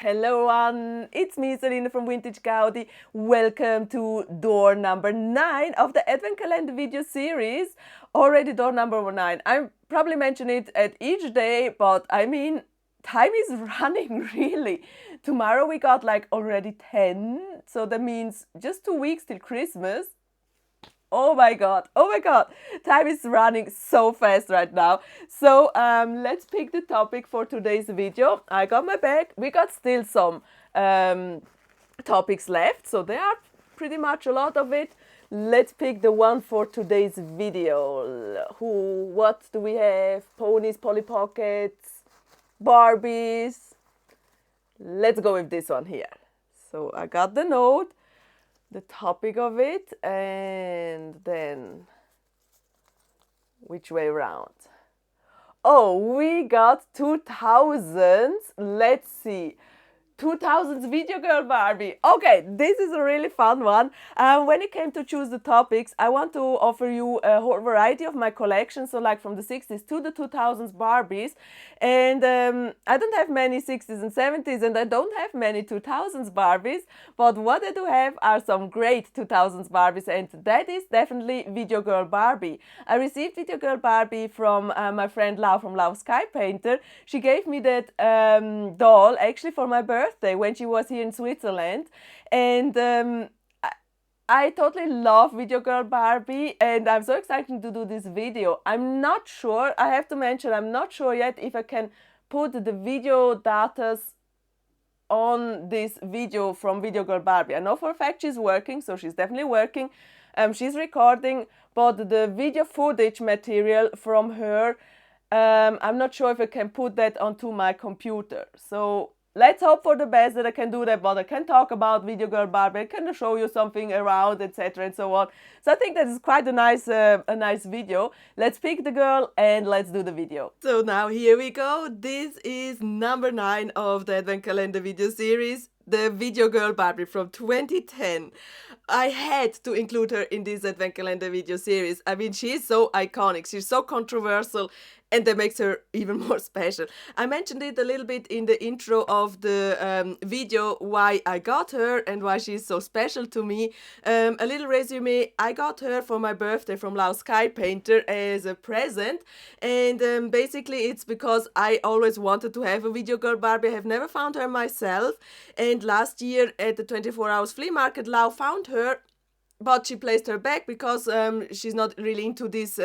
Hello, it's me, Selina from Vintage Gaudi. Welcome to door number 9 of the Advent Calendar video series. Already door number 9. I probably mention it at each day, but I mean, time is running really. Tomorrow we got like already 10, so that means just 2 weeks till Christmas. Oh my god, time is running so fast right now. So let's pick the topic for today's video. I got my bag. We got still some topics left, so there are pretty much a lot of it. Let's pick the one for today's video. What do we have? Ponies, Polly Pockets, Barbies. Let's go with this one here. So I got the note, the topic of it, and then which way around? Oh, we got 2000s. Let's see. 2000s Video Girl Barbie. Okay, this is a really fun one. When it came to choose the topics, I want to offer you a whole variety of my collection. So like from the 60s to the 2000s Barbies. And I don't have many 60s and 70s, and I don't have many 2000s Barbies. But what I do have are some great 2000s Barbies, and that is definitely Video Girl Barbie. I received Video Girl Barbie from my friend Lau from Lau Sky Painter. She gave me that doll actually for my birthday when she was here in Switzerland, and I totally love Video Girl Barbie, and I'm so excited to do this video. I'm not sure, I have to mention, I'm not sure yet if I can put the video datas on this video from Video Girl Barbie. I know for a fact she's working, so she's definitely working. She's recording, but the video footage material from her, I'm not sure if I can put that onto my computer. So let's hope for the best that I can do that, but I can talk about Video Girl Barbie, I can show you something around, etc. and so on. So I think that is quite a nice video. Let's pick the girl and let's do the video. So now here we go. This is number 9 of the Advent Calendar video series, the Video Girl Barbie from 2010. I had to include her in this Advent Calendar video series. I mean, she's so iconic, she's so controversial, and that makes her even more special. I mentioned it a little bit in the intro of the video, why I got her and why she's so special to me. A little resume, I got her for my birthday from Lau Sky Painter as a present, and basically it's because I always wanted to have a Video Girl Barbie. I have never found her myself, and last year at the 24 Hours Flea Market, Lau found her, but she placed her back because she's not really into this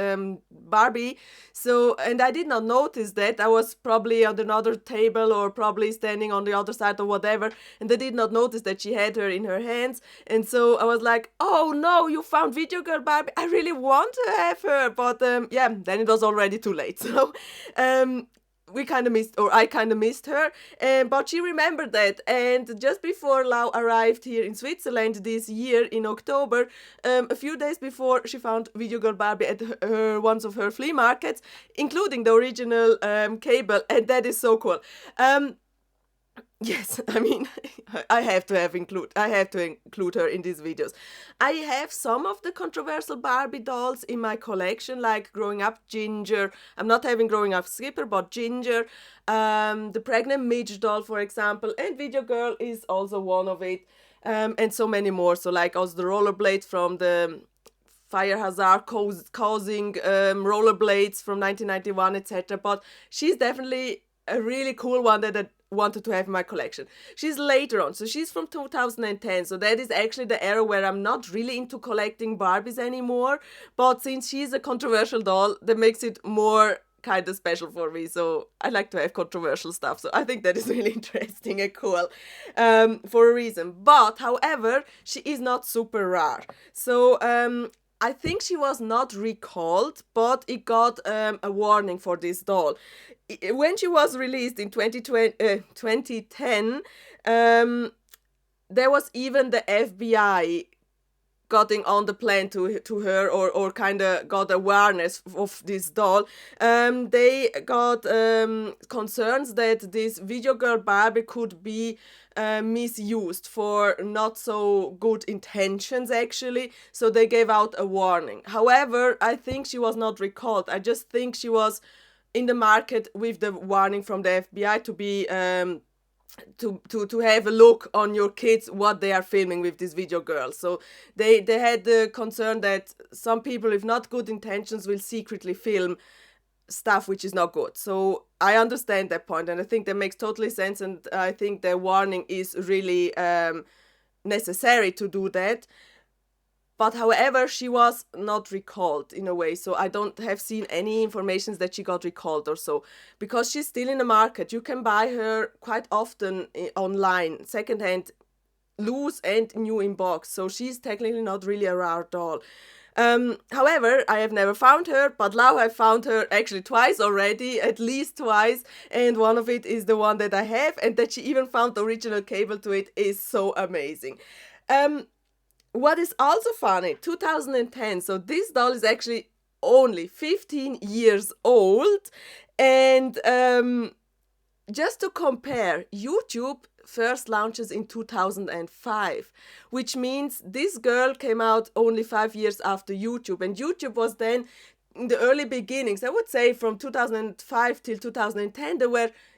Barbie. So, and I did not notice that. I was probably on another table or probably standing on the other side or whatever, and I did not notice that she had her in her hands. And so I was like, oh no, you found Video Girl Barbie. I really want to have her. But yeah, then it was already too late. So we kind of missed, or I kind of missed her, but she remembered that. And just before Lau arrived here in Switzerland this year in October, a few days before, she found Video Girl Barbie at one of her flea markets, including the original cable, and that is so cool. Yes, I mean, I have to include her in these videos. I have some of the controversial Barbie dolls in my collection, like Growing Up Ginger. I'm not having Growing Up Skipper, but Ginger. The Pregnant Midge doll, for example, and Video Girl is also one of it, and so many more. So like also the rollerblades from the fire hazard causing rollerblades from 1991, etc. But she's definitely a really cool one that I wanted to have in my collection. She's later on, so she's from 2010, so that is actually the era where I'm not really into collecting Barbies anymore, but since she's a controversial doll, that makes it more kind of special for me. So I like to have controversial stuff, so I think that is really interesting and cool for a reason. But however, she is not super rare, so I think she was not recalled, but it got a warning for this doll. When she was released in 2010, there was even the FBI getting on the plan to her, or kind of got awareness of this doll. They got concerns that this Video Girl Barbie could be misused for not so good intentions, actually, so they gave out a warning. However, I think she was not recalled. I just think she was in the market with the warning from the FBI to be to have a look on your kids what they are filming with this video girl. So they had the concern that some people with not good intentions will secretly film stuff which is not good. So I understand that point, and I think that makes totally sense, and I think the warning is really necessary to do that. But however, she was not recalled in a way, so I don't have seen any information that she got recalled or so, because she's still in the market. You can buy her quite often online, secondhand, loose and new in box. So she's technically not really a rare doll. However, I have never found her, but now I found her actually twice already, at least twice, and one of it is the one that I have, and that she even found the original cable to it is so amazing. What is also funny, 2010, so this doll is actually only 15 years old, and just to compare, YouTube first launches in 2005, which means this girl came out only 5 years after YouTube, and YouTube was then in the early beginnings. I would say from 2005 till 2010,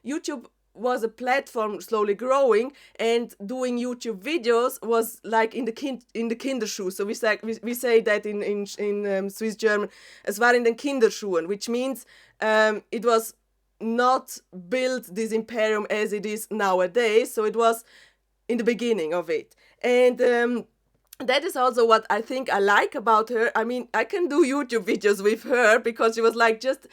YouTube was a platform slowly growing, and doing YouTube videos was like in the Kinderschuh. So we say that in Swiss German, es war in den Kinderschuhen, which means it was not built this imperium as it is nowadays. So it was in the beginning of it, and that is also what I think I like about her. I mean, I can do YouTube videos with her because she was like just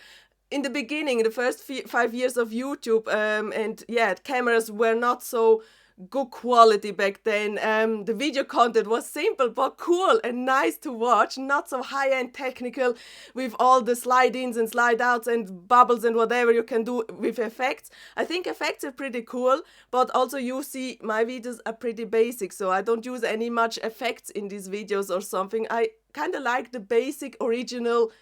in the beginning, in the first 5 years of YouTube, and yeah, cameras were not so good quality back then. The video content was simple but cool and nice to watch, not so high-end technical with all the slide-ins and slide-outs and bubbles and whatever you can do with effects. I think effects are pretty cool, but also you see my videos are pretty basic, so I don't use any much effects in these videos or something. I kind of like the basic original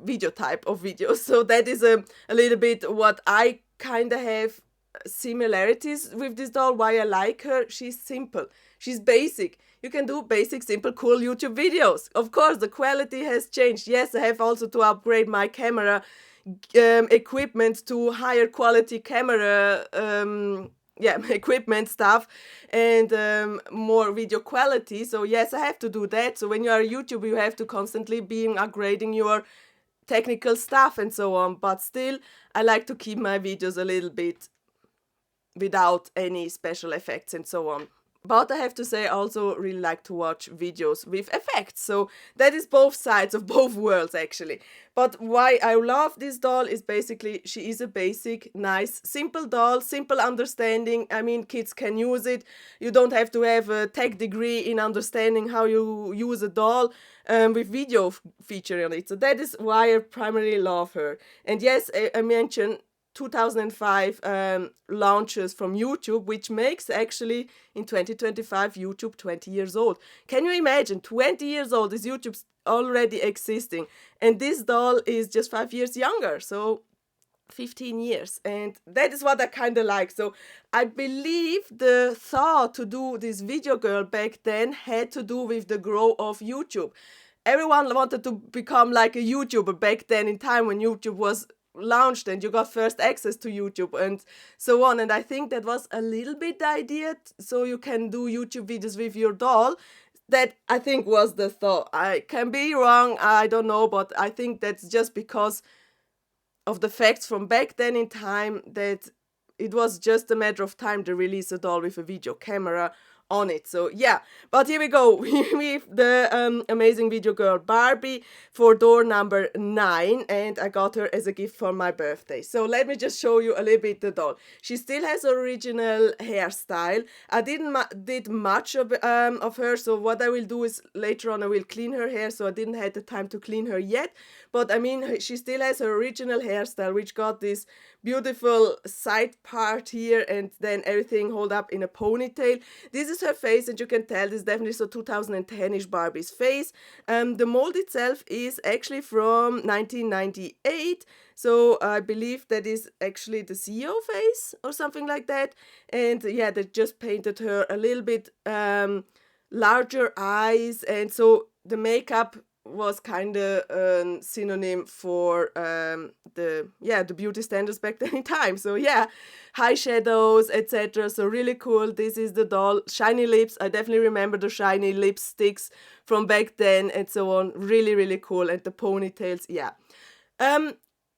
video type of videos. So that is a little bit what I kind of have similarities with this doll, why I like her. She's simple, she's basic. You can do basic, simple, cool YouTube videos. Of course, the quality has changed. Yes, I have also to upgrade my camera equipment to higher quality camera equipment stuff, and more video quality. So yes, I have to do that. So when you are a YouTuber, you have to constantly be upgrading your technical stuff and so on, but still I like to keep my videos a little bit without any special effects and so on. But I have to say, I also really like to watch videos with effects. So that is both sides of both worlds, actually. But why I love this doll is basically she is a basic, nice, simple doll, simple understanding. I mean, kids can use it. You don't have to have a tech degree in understanding how you use a doll with video feature on it. So that is why I primarily love her. And yes, I mentioned 2005 launches from YouTube, which makes actually in 2025 YouTube 20 years old. Can you imagine? 20 years old is YouTube already existing, and this doll is just 5 years younger, so 15 years, and that is what I kind of like. So I believe the thought to do this video girl back then had to do with the growth of YouTube. Everyone wanted to become like a YouTuber back then in time when YouTube was launched and you got first access to YouTube and so on. And I think that was a little bit the idea, so you can do YouTube videos with your doll. That I think was the thought. I can be wrong, I don't know, but I think that's just because of the facts from back then in time, that it was just a matter of time to release a doll with a video camera on it. So yeah, but here we go with the amazing video girl Barbie for door number 9, and I got her as a gift for my birthday. So let me just show you a little bit the doll. She still has original hairstyle. I did much of her, so what I will do is later on I will clean her hair, so I didn't have the time to clean her yet. But I mean, she still has her original hairstyle, which got this beautiful side part here and then everything hold up in a ponytail. This is her face, and you can tell this is definitely so 2010-ish Barbie's face. The mold itself is actually from 1998, so I believe that is actually the CEO face or something like that. And yeah, they just painted her a little bit larger eyes, and so the makeup was kind of a synonym for the beauty standards back then in time. So yeah, high shadows, etc. So really cool. This is the doll. Shiny lips. I definitely remember the shiny lipsticks from back then and so on. Really, really cool. And the ponytails, yeah.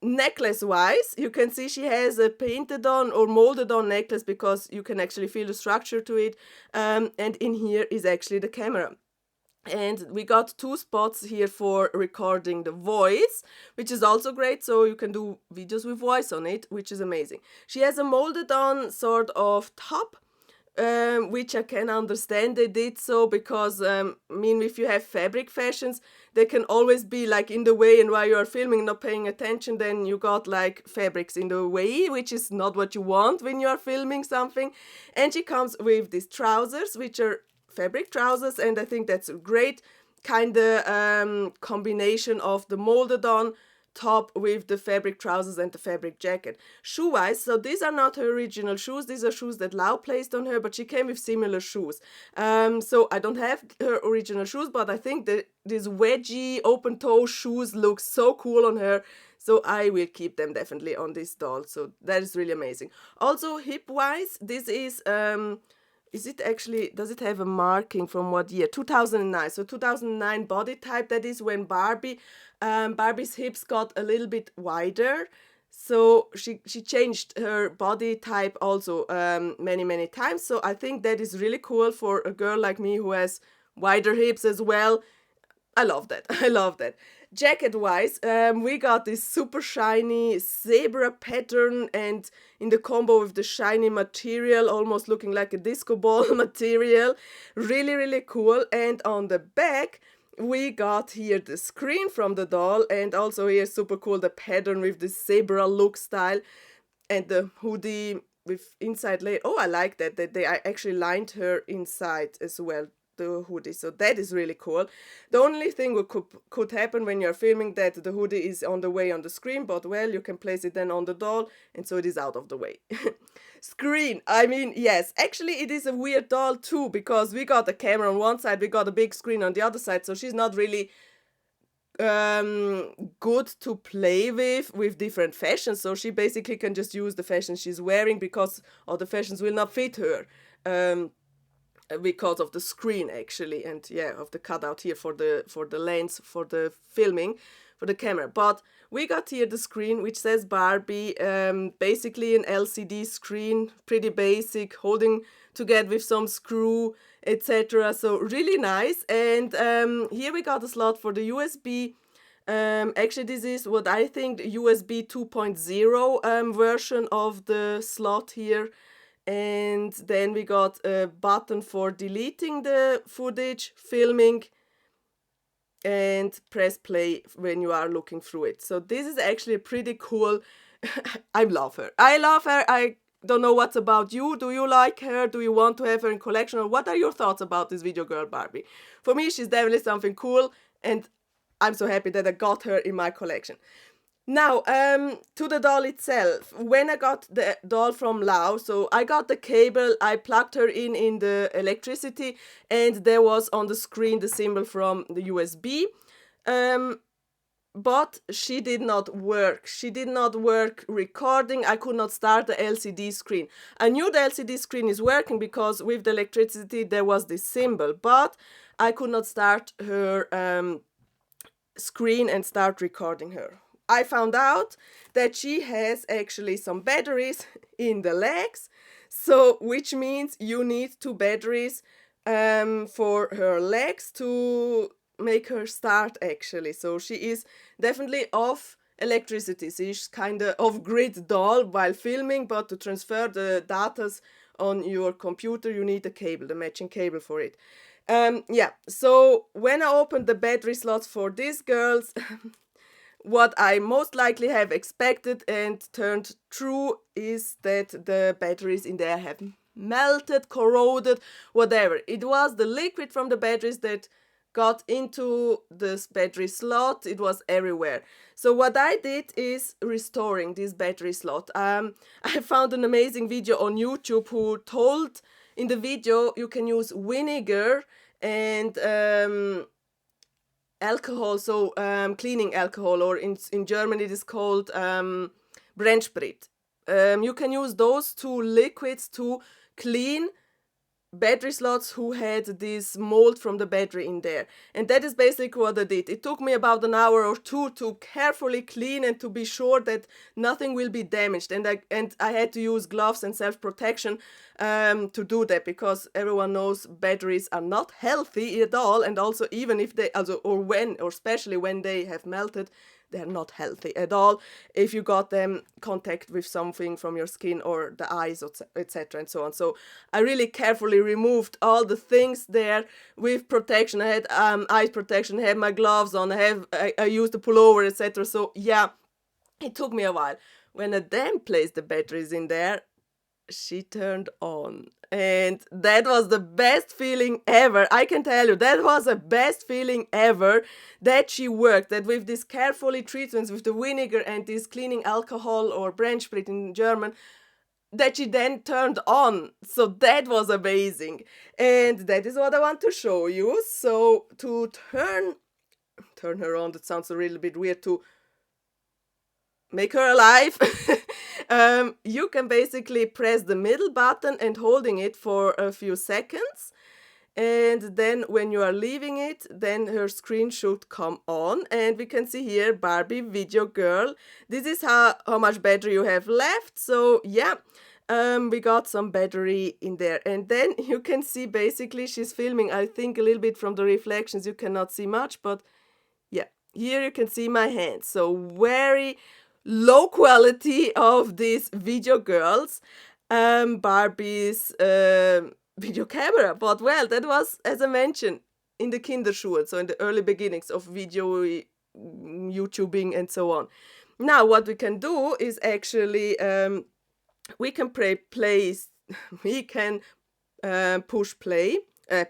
Necklace wise, you can see she has a painted on or molded on necklace because you can actually feel the structure to it. And in here is actually the camera. And we got 2 spots here for recording the voice, which is also great. So you can do videos with voice on it, which is amazing. She has a molded on sort of top, which I can understand they did so because, I mean, if you have fabric fashions, they can always be like in the way, and while you are filming, not paying attention, then you got like fabrics in the way, which is not what you want when you are filming something. And she comes with these trousers, which are fabric trousers, and I think that's a great kind of combination of the molded on top with the fabric trousers and the fabric jacket. Shoe wise, so these are not her original shoes, these are shoes that Lau placed on her, but she came with similar shoes. So I don't have her original shoes, but I think that these wedgie open toe shoes look so cool on her, so I will keep them definitely on this doll. So that is really amazing. Also hip wise, this is it actually, does it have a marking from what year? 2009. So 2009 body type, that is when Barbie's hips got a little bit wider. So she changed her body type also many times. So I think that is really cool for a girl like me who has wider hips as well. I love that. I love that. Jacket wise, we got this super shiny zebra pattern, and in the combo with the shiny material, almost looking like a disco ball material. Really, really cool. And on the back, we got here the screen from the doll, and also here super cool the pattern with the zebra look style, and the hoodie with inside layer. Oh, I like that they actually lined her inside as well, the hoodie. So that is really cool. The only thing what could happen when you're filming that the hoodie is on the way on the screen, but well, you can place it then on the doll, and so it is out of the way. Screen, I mean, yes, actually it is a weird doll too, because we got a camera on one side, we got a big screen on the other side, so she's not really good to play with different fashions. So she basically can just use the fashion she's wearing because all the fashions will not fit her. Because of the screen actually, and yeah, of the cutout here for the lens for the filming for the camera. But we got here the screen which says Barbie, basically an LCD screen, pretty basic, holding together with some screw, etc. So really nice. And here we got a slot for the USB. Actually, this is what I think the USB 2.0 version of the slot here. And then we got a button for deleting the footage, filming, and press play when you are looking through it. So this is actually pretty cool. I love her. I love her. I don't know what's about you. Do you like her? Do you want to have her in collection? Or what are your thoughts about this video girl Barbie? For me, she's definitely something cool, and I'm so happy that I got her in my collection. Now, to the doll itself. When I got the doll from Lau, so I got the cable, I plugged her in the electricity, and there was on the screen the symbol from the USB. But she did not work. She did not work recording. I could not start the LCD screen. I knew the LCD screen is working because with the electricity there was this symbol, but I could not start her screen and start recording her. I found out that she has actually some batteries in the legs, so which means you need 2 batteries for her legs to make her start actually. So she is definitely off electricity. She's kind of off-grid doll while filming, but to transfer the datas on your computer you need a cable, the matching cable for it. Yeah, so when I opened the battery slots for these girls, what I most likely have expected and turned true is that the batteries in there have melted, corroded, whatever. It was the liquid from the batteries that got into this battery slot. It was everywhere. So what I did is restoring this battery slot. I found an amazing video on YouTube who told in the video you can use vinegar and alcohol, so cleaning alcohol, or in German it is called Brennsprit. You can use those two liquids to clean battery slots who had this mold from the battery in there. And that is basically what I did. It took me about an hour or two to carefully clean and to be sure that nothing will be damaged. And I had to use gloves and self-protection to do that, because everyone knows batteries are not healthy at all. And also, even if they, also, or especially when they have melted, they're not healthy at all if you got them contact with something from your skin or the eyes, etc. and so on. So I really carefully removed all the things there with protection. I had eye protection, I had my gloves on, I used the pullover, etc. So yeah, it took me a while. When I then placed the batteries in there, she turned on, and that was the best feeling ever. I can tell you, that was the best feeling ever, that she worked, that with these carefully treatments with the vinegar and this cleaning alcohol, or Brennsprit in German, that she then turned on. So that was amazing, and that is what I want to show you. So to turn her on, that sounds a little bit weird, to make her alive. You can basically press the middle button and holding it for a few seconds, and then when you are leaving it, then her screen should come on, and we can see here Barbie video girl. This is how much battery you have left. So yeah, we got some battery in there, and then you can see basically she's filming, I think a little bit from the reflections you cannot see much, but yeah, here you can see my hands. So very low quality of these video girls, Barbie's video camera. But well, that was, as I mentioned, in the Kinderschuhen, so in the early beginnings of video YouTubing and so on. Now what we can do is actually we can we can push play,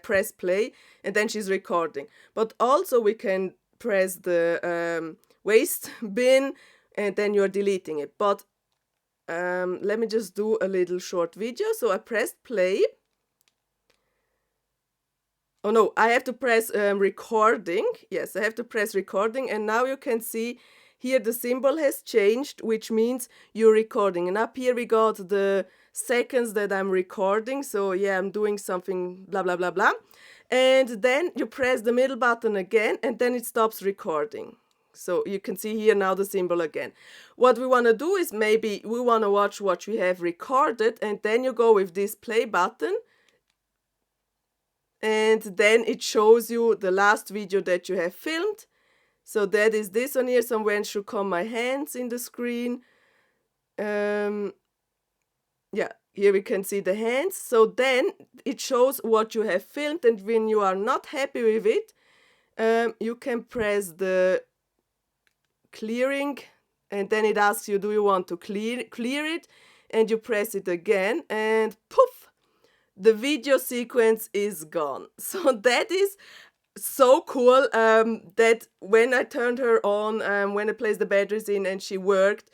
press play, and then she's recording. But also we can press the waste bin, and then you're deleting it. But let me just do a little short video. So I pressed play. Oh no, I have to press recording. Yes, I have to press recording, and now you can see here the symbol has changed, which means you're recording. And up here we got the seconds that I'm recording. So yeah, I'm doing something, blah, blah, blah, blah. And then you press the middle button again, and then it stops recording. So you can see here now the symbol again. What we want to do is, maybe we want to watch what we have recorded, and then you go with this play button, and then it shows you the last video that you have filmed. So that is this one here. Somewhere should come my hands in the screen. Yeah, here we can see the hands. So then it shows what you have filmed, and when you are not happy with it, you can press the clearing, and then it asks you, do you want to clear it, and you press it again, and poof, the video sequence is gone. So that is so cool, that when I turned her on, when I placed the batteries in and she worked,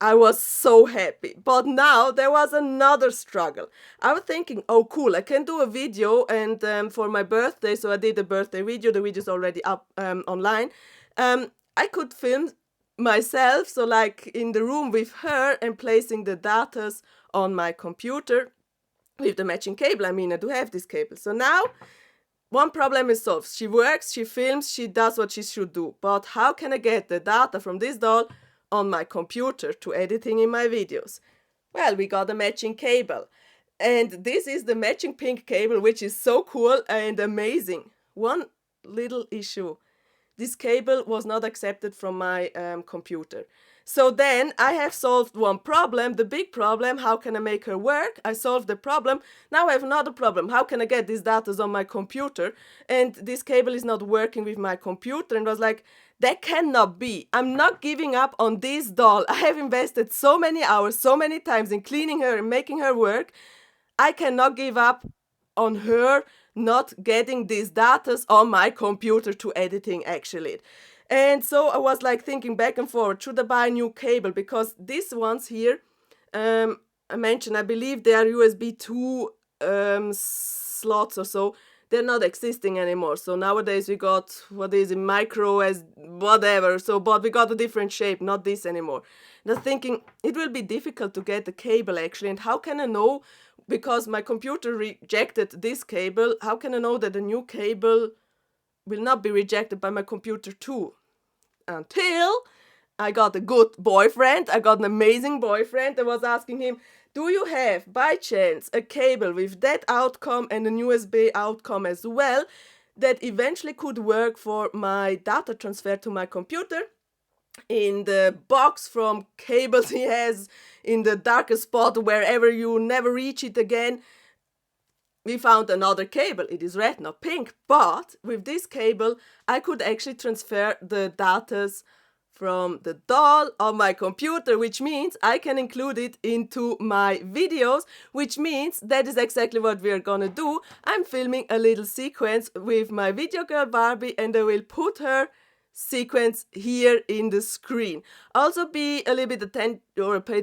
I was so happy. But now there was another struggle. I was thinking, oh cool, I can do a video, and for my birthday, so I did a birthday video. The video is already up online. I could film myself, so like in the room with her, and placing the datas on my computer with the matching cable. I mean, I do have this cable. So now one problem is solved. She works, she films, she does what she should do. But how can I get the data from this doll on my computer to editing in my videos? Well, we got a matching cable. And this is the matching pink cable, which is so cool and amazing. One little issue. This cable was not accepted from my computer. So then I have solved one problem, the big problem. How can I make her work? I solved the problem. Now I have another problem. How can I get these data on my computer? And this cable is not working with my computer. And I was like, that cannot be. I'm not giving up on this doll. I have invested so many hours, so many times in cleaning her and making her work. I cannot give up on her not getting these data on my computer to editing actually. And so I was like thinking back and forward, should I buy a new cable? Because these ones here, I mentioned, I believe they are USB 2 slots or so. they're not existing anymore. So nowadays we got, what is it, micro as whatever, so but we got a different shape, not this anymore. And I'm thinking it will be difficult to get the cable actually, and how can I know, because my computer rejected this cable, how can I know that the new cable will not be rejected by my computer too? Until I got a good boyfriend. I got an amazing boyfriend. I was asking him, do you have by chance a cable with that outcome and an USB outcome as well that eventually could work for my data transfer to my computer? In the box from cables he has in the darkest spot wherever you never reach it again, we found another cable. It is red, not pink, but with this cable I could actually transfer the datas from the doll on my computer, which means I can include it into my videos, which means that is exactly what we are gonna do. I'm filming a little sequence with my video girl Barbie, and I will put her sequence here in the screen. Also be a little bit paid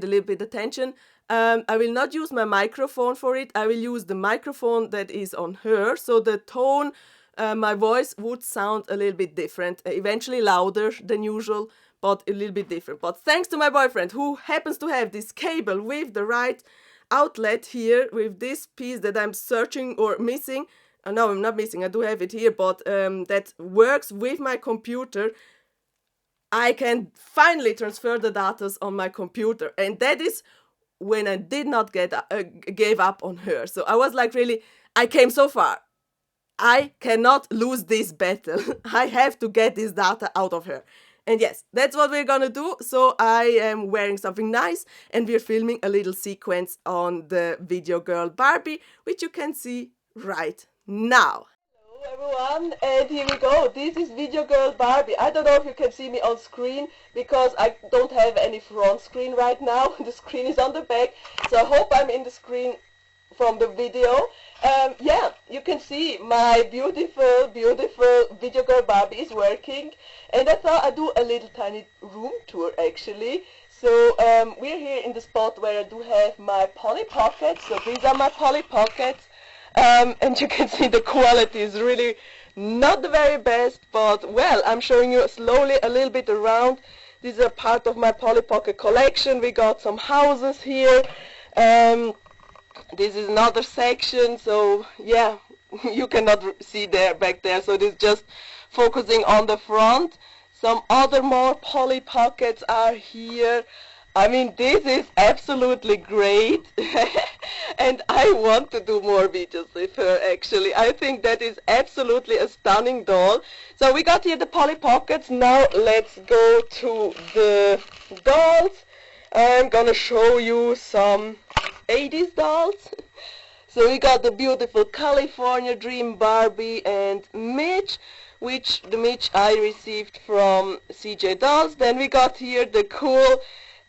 a little bit attention. I will not use my microphone for it. I will use the microphone that is on her, so the tone, my voice would sound a little bit different, eventually louder than usual, but a little bit different. But thanks to my boyfriend, who happens to have this cable with the right outlet here, with this piece that I'm searching or missing. No, I'm not missing, I do have it here, but that works with my computer. I can finally transfer the data on my computer, and that is when I did not gave up on her. So I was like, really, I came so far. I cannot lose this battle. I have to get this data out of her. And yes, that's what we're gonna do. So I am wearing something nice, and we're filming a little sequence on the video girl Barbie, which you can see right now. Hello everyone, and here we go. This is video girl Barbie. I don't know if you can see me on screen because I don't have any front screen right now. The screen is on the back, so I hope I'm in the screen from the video. Yeah, you can see my beautiful video girl Barbie is working, and I thought I'd do a little tiny room tour actually. So we're here in the spot where I do have my Polly Pockets. So these are my Polly Pockets. And you can see the quality is really not the very best, but well, I'm showing you slowly a little bit around. These are part of my Polly Pocket collection. We got some houses here. This is another section, so yeah, you cannot see there back there, so this is just focusing on the front. Some other more Polly Pockets are here. I mean, this is absolutely great, and I want to do more videos with her actually. I think that is absolutely a stunning doll. So we got here the Polly Pockets. Now let's go to the dolls. I'm gonna show you some 80s dolls. So we got the beautiful California Dream Barbie and Mitch, which the Mitch I received from CJ Dolls. Then we got here the cool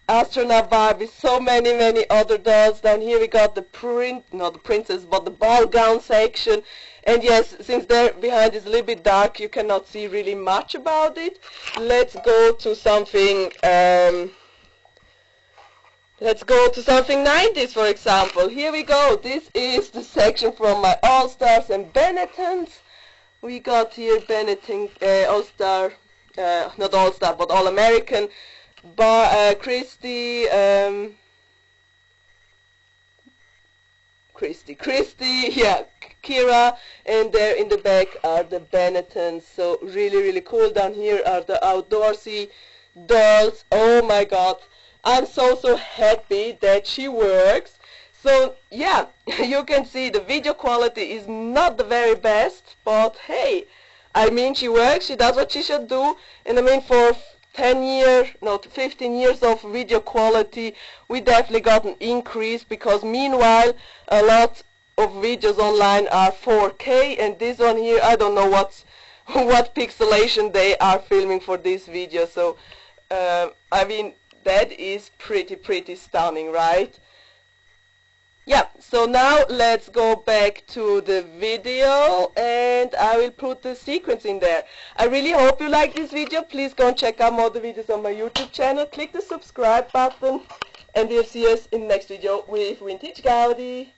Astronaut Barbie, so many other dolls. Down here we got the not the princess, but the ball gown section. And yes, since there behind is a little bit dark, you cannot see really much about it. Let's go to something, let's go to something 90s, for example. Here we go. This is the section from my All-Stars and Benettons. We got here Benetton All-Star, not All-Star, but All-American. Christy, yeah, Kira, and there in the back are the Benettons. So really cool. Down here are the outdoorsy dolls. Oh my god, I'm so happy that she works. So yeah, you can see the video quality is not the very best, but hey, I mean, she works, she does what she should do, and I mean, for 15 years of video quality, we definitely got an increase, because meanwhile a lot of videos online are 4K, and this one here, I don't know what pixelation they are filming for this video. So I mean, that is pretty stunning, right? Yeah, so now let's go back to the video, and I will put the sequence in there. I really hope you like this video. Please go and check out more of the videos on my YouTube channel. Click the subscribe button, and we'll see us in the next video with Vintage Gaudi.